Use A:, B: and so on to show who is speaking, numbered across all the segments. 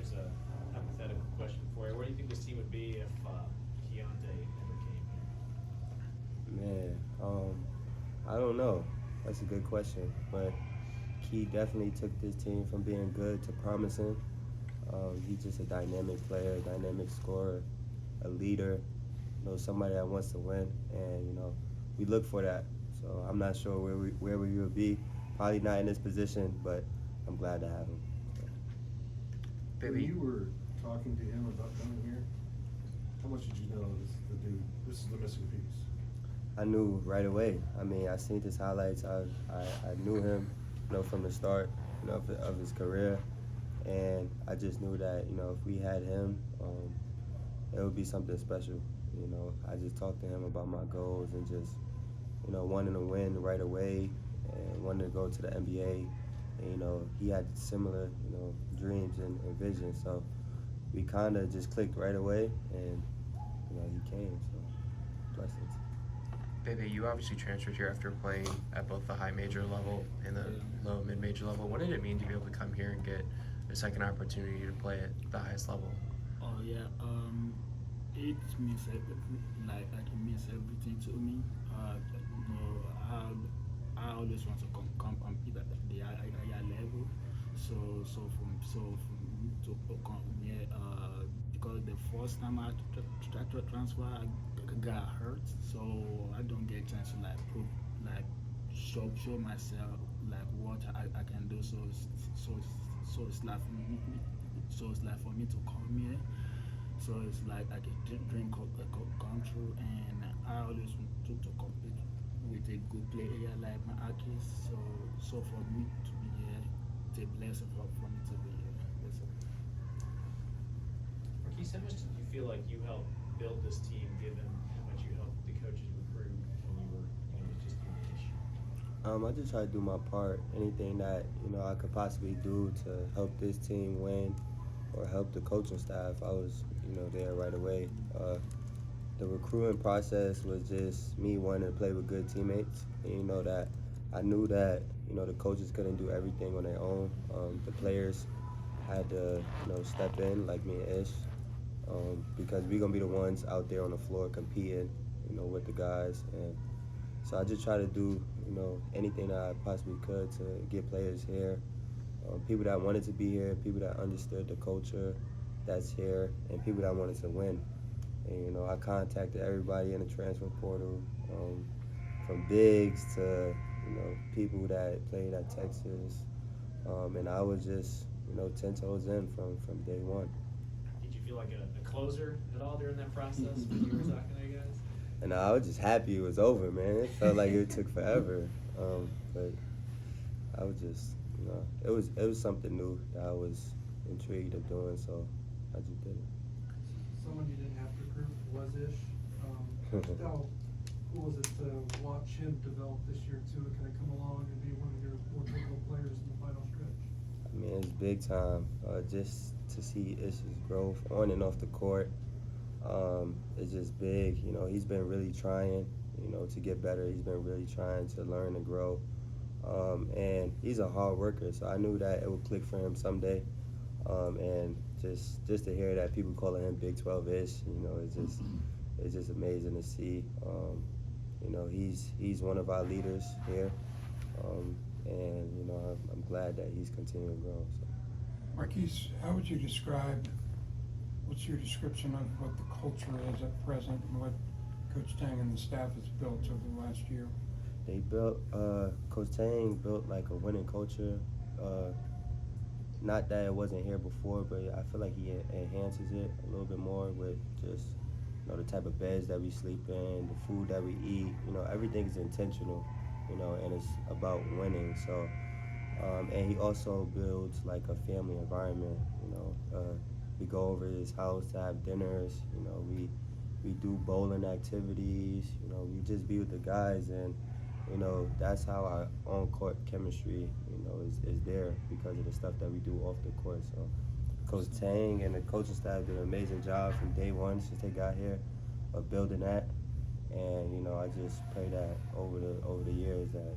A: here's a hypothetical question for you. Where do you think this team would be if Keyontae never came here?
B: Man, I don't know. That's a good question. But Key definitely took this team from being good to promising. He's just a dynamic player, a dynamic scorer, a leader, somebody that wants to win, and we look for that. So I'm not sure where we would be. Probably not in this position, but I'm glad to have him. So.
C: When you were talking to him about coming here, how much did you know this is the missing piece?
B: I knew right away. I mean, I seen his highlights. I knew him, from the start, of his career, and I just knew that, if we had him, it would be something special. I just talked to him about my goals and just, wanting to win right away and wanting to go to the NBA. And, he had similar, dreams and visions. So we kind of just clicked right away, and, he came. So blessings.
D: Bebe, you obviously transferred here after playing at both the high major level and the low mid-major level. What did it mean to be able to come here and get a second opportunity to play at the highest level?
E: Oh yeah, it means like it means everything to me. I always want to compete at the higher level. So for me to come here, because the first time I tried to transfer, I got hurt, so I don't get a chance to prove, show myself what I can do. So it's like for me, for me to come here. So it's like a dream come true, and I always want to compete with a good player like Markquis. So for me to be here, it's a blessing for me to be here. That's it.
A: Markquis, how much did you feel like you helped build this team, given how much you helped the coaches recruit when you were just in the issue?
B: I just try to do my part. Anything that I could possibly do to help this team win or help the coaching staff, I was there right away. The recruiting process was just me wanting to play with good teammates, and that I knew that the coaches couldn't do everything on their own. The players had to step in, like me and Ish, because we're gonna be the ones out there on the floor competing, with the guys. And so I just try to do anything that I possibly could to get players here, people that wanted to be here, people that understood the culture that's here, and people that wanted to win. And I contacted everybody in the transfer portal, from bigs to people that played at Texas, and I was just 10 toes in from day one.
A: Did you feel like a closer at all during that process when you were talking to you guys?
B: And I was just happy it was over, man. It felt like it took forever, but I was just, it was something new that I was intrigued of doing, so I just did it.
F: Someone you didn't have to recruit was Ish. How cool was it to watch him develop this year too? Can it come along and be one of your more pivotal players in the final stretch?
B: I mean, it's big time. Just to see Ish's growth on and off the court, it's just big. He's been really trying, to get better. He's been really trying to learn and grow. And he's a hard worker, so I knew that it would click for him someday. And just to hear that people calling him Big 12-ish, it's just amazing to see. He's one of our leaders here, and I'm glad that he's continuing to grow. So.
G: Markquis, how would you describe? What's your description of what the culture is at present, and what Coach Tang and the staff has built over the last year?
B: They built, Coach Tang built like a winning culture. Not that it wasn't here before, but I feel like he enhances it a little bit more with just, the type of beds that we sleep in, the food that we eat. Everything is intentional, and it's about winning. So, and he also builds like a family environment. We go over to his house to have dinners. We do bowling activities. We just be with the guys, and that's how our on-court chemistry, is there because of the stuff that we do off the court. So Coach Tang and the coaching staff did an amazing job from day one since they got here of building that. And, I just pray that over the years that,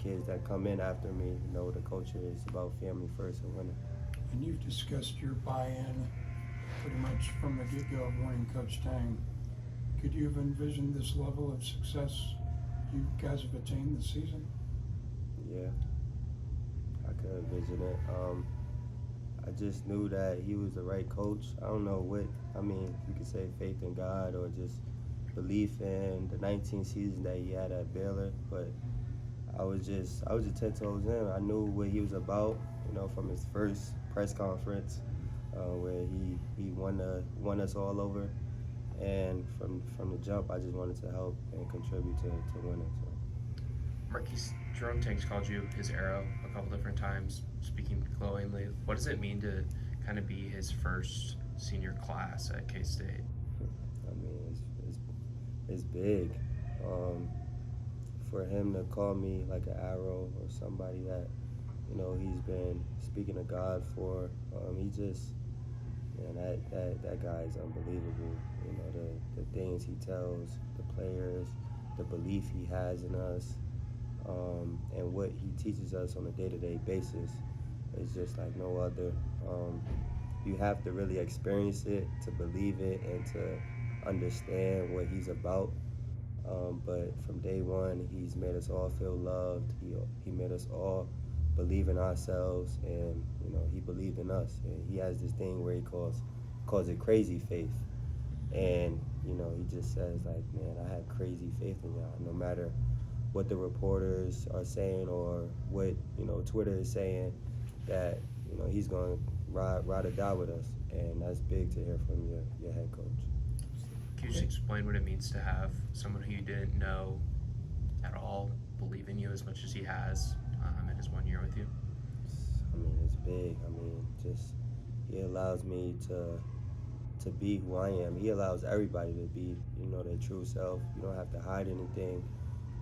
B: kids that come in after me know the culture is about family first and winning.
G: And and you've discussed your buy-in pretty much from the get-go of winning Coach Tang. Could you have envisioned this level of success you guys have attained this season?
B: Yeah, I could envision it. I just knew that he was the right coach. I don't know what, you could say faith in God or just belief in the 19th season that he had at Baylor, but I was just 10 toes in. I knew what he was about, from his first press conference where he won us all over. And from the jump, I just wanted to help and contribute to winning. So.
D: Markquis, Jerome Tang's called you his arrow a couple different times, speaking glowingly. What does it mean to kind of be his first senior class at K-State?
B: It's big. For him to call me like an arrow or somebody that, he's been speaking to God for, that guy is unbelievable. The things he tells the players, the belief he has in us, and what he teaches us on a day-to-day basis is just like no other. You have to really experience it to believe it and to understand what he's about. But from day one, he's made us all feel loved. He made us all believe in ourselves, and he believed in us. And he has this thing where he calls it crazy faith. And he just says like, man, I have crazy faith in y'all. No matter what the reporters are saying or what Twitter is saying, that he's going to ride or die with us, and that's big to hear from your head coach.
D: Can you just explain what it means to have someone who you didn't know at all believe in you as much as he has in his 1 year with you?
B: It's big. Just he allows me to be who I am. He allows everybody to be, their true self. You don't have to hide anything.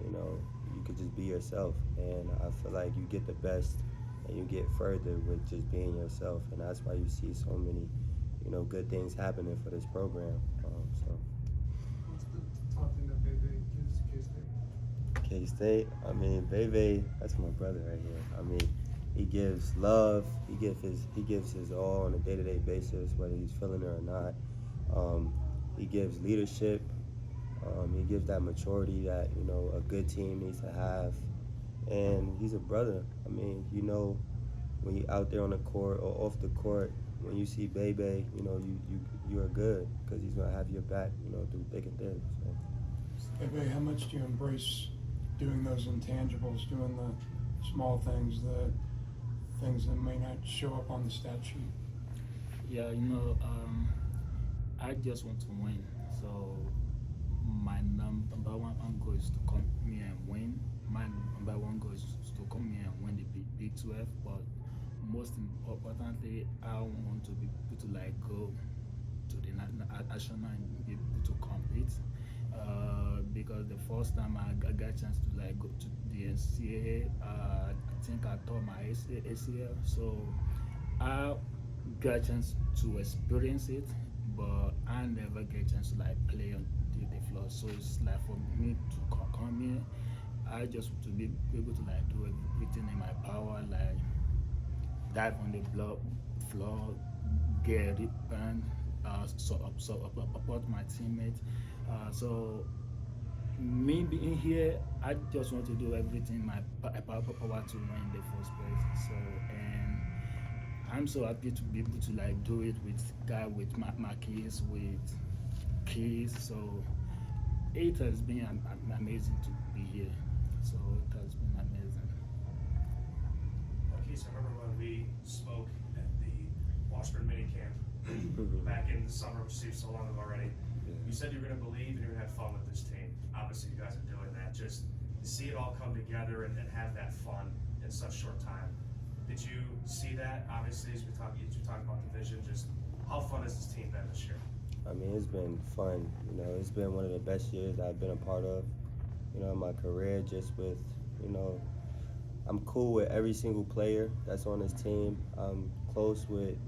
B: You could just be yourself. And I feel like you get the best and you get further with just being yourself. And that's why you see so many, good things happening for this program.
F: What's the top thing that Bebe gives K-State?
B: K-State, Bebe, that's my brother right here. He gives love. He gives his all on a day-to-day basis, whether he's feeling it or not. He gives leadership. He gives that maturity that a good team needs to have. And he's a brother. When you're out there on the court or off the court, when you see Bebe, you are good because he's gonna have your back, through thick and thin. So.
G: Bebe, how much do you embrace doing those intangibles, doing the small things, the things that may not show up on the stat sheet?
E: Yeah, I just want to win. So my number one goal is to come here and win. My number one goal is to come here and win the Big 12. But most importantly, I want to be able to go to the national and be able to compete. Because the first time I got a chance to go to the NCAA, I think I tore my ACL. So I got a chance to experience it, but I never get a chance to play on the floor. So it's for me to come here, I just want to be able to do everything in my power, dive on the floor, get it banned, support my teammates. So me being here, I just want to do everything in my power to win the first place. So, and I'm so happy to be able to do it with Markquis, with Keys. So it has been amazing to be here. So it has been amazing.
H: Markquis, I remember when we spoke at the Washburn minicamp back in the summer, which seems so long ago already. You said you were going to believe and you were going to have fun with this team. Obviously, you guys are doing that. Just to see it all come together and have that fun in such short time. Did you see that? Obviously, as you talk about the vision, just how fun has this team been this year?
B: It's been fun. It's been one of the best years I've been a part of. In my career, just with, I'm cool with every single player that's on this team. I'm close with,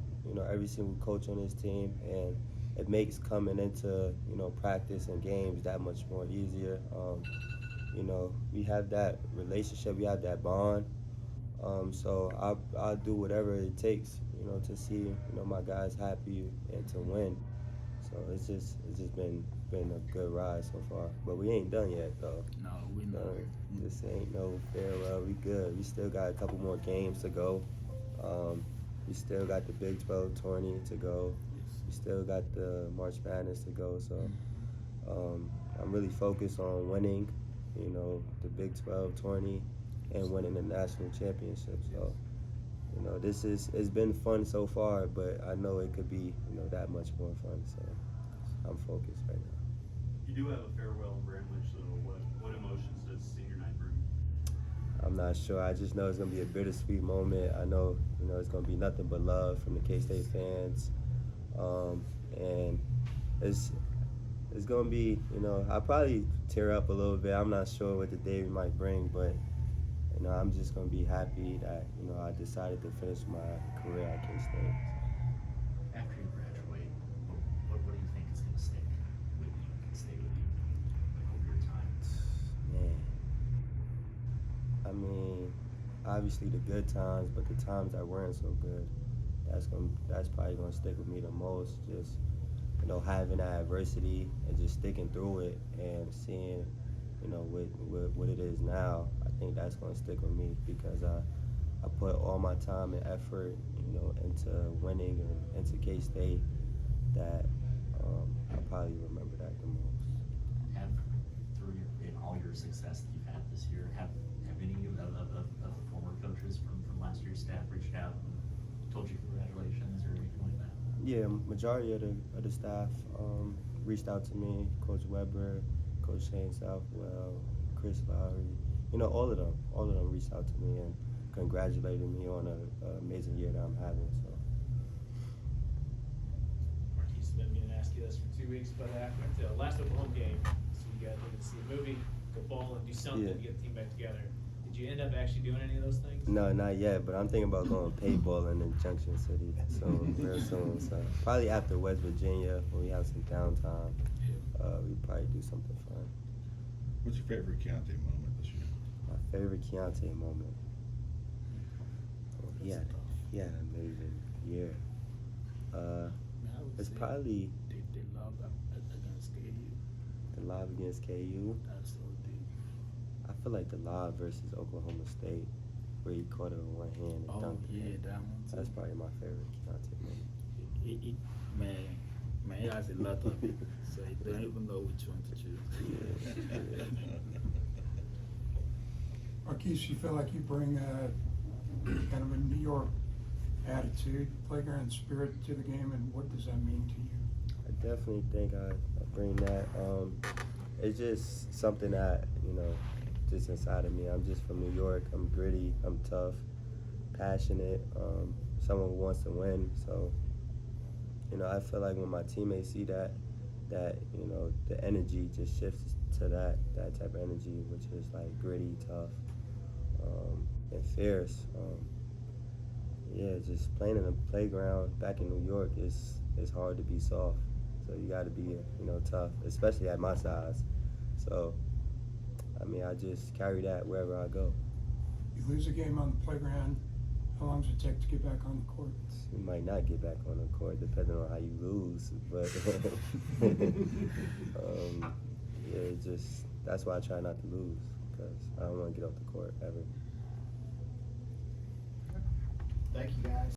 B: every single coach on this team, and it makes coming into, practice and games that much more easier. We have that relationship, we have that bond. So I'll do whatever it takes, to see my guys happy and to win. So it's just been a good ride so far. But we ain't done yet though.
E: No, we know.
B: This ain't no farewell. We good. We still got a couple more games to go. We still got the Big 12 tourney to go. We still got the March Madness to go. So I'm really focused on winning, the Big 12 tourney and winning the national championship. So, it's been fun so far, but I know it could be, that much more fun. So I'm focused right now.
I: You do have a farewell in Bramlage, so what emotions does senior night bring?
B: I'm not sure. I just know it's going to be a bittersweet moment. I know, it's going to be nothing but love from the K-State fans. And it's going to be, I'll probably tear up a little bit. I'm not sure what the day might bring, but, I'm just going to be happy that, I decided to finish my career at K-State.
J: After you graduate, what do you think is going to stick with you, can stay with you over your time?
B: Man. I mean, obviously the good times, but the times that weren't so good, that's probably gonna stick with me the most. Just having that adversity and just sticking through it and seeing, what it is now. I think that's gonna stick with me because I put all my time and effort, into winning and into K-State. That I'll probably remember that the most.
J: In all your success that you've had this year, have any of the former coaches from last year's staff reached out and told you congratulations or anything like that?
B: Yeah, majority of the staff reached out to me. Coach Weber, Coach Shane Southwell, Chris Lowry. All of them reached out to me and congratulated me on an amazing year that I'm having. So.
A: Markquis has been meaning to ask you this for 2 weeks, but after the last Oklahoma game, so you guys went to see a movie, go ball, and do something to get the team back together. Did you end up actually doing any of those things?
B: No, not yet, but I'm thinking about going paintballing in Junction City real soon. So probably after West Virginia, when we have some downtime, we probably do something fun.
C: What's your favorite Keyontae moment this year?
B: My favorite Keyontae moment? He had an amazing year. It's probably
E: the lob against KU.
B: the lob against KU.
E: That's so deep.
B: I feel like the lob versus Oklahoma State, where he caught it with one hand and dunked it.
E: Yeah, that one too.
B: That's probably my favorite Keyontae moment.
E: Man, he has a lot of it, so he don't even know which one to choose.
G: Markquis, you feel like you bring kind of a New York attitude, playground spirit to the game, and what does that mean to you?
B: I definitely think I bring that. It's just something that, just inside of me. I'm just from New York. I'm gritty. I'm tough, passionate, someone who wants to win. So, I feel like when my teammates see that, the energy just shifts to that type of energy, which is like gritty, tough, and fierce. Just playing in a playground back in New York is hard to be soft. So you got to be, tough, especially at my size. So, I just carry that wherever I go.
G: You lose a game on the playground, how long does it take to get back on the court?
B: You might not get back on the court depending on how you lose, but that's why I try not to lose, because I don't want to get off the court ever.
F: Thank you, guys.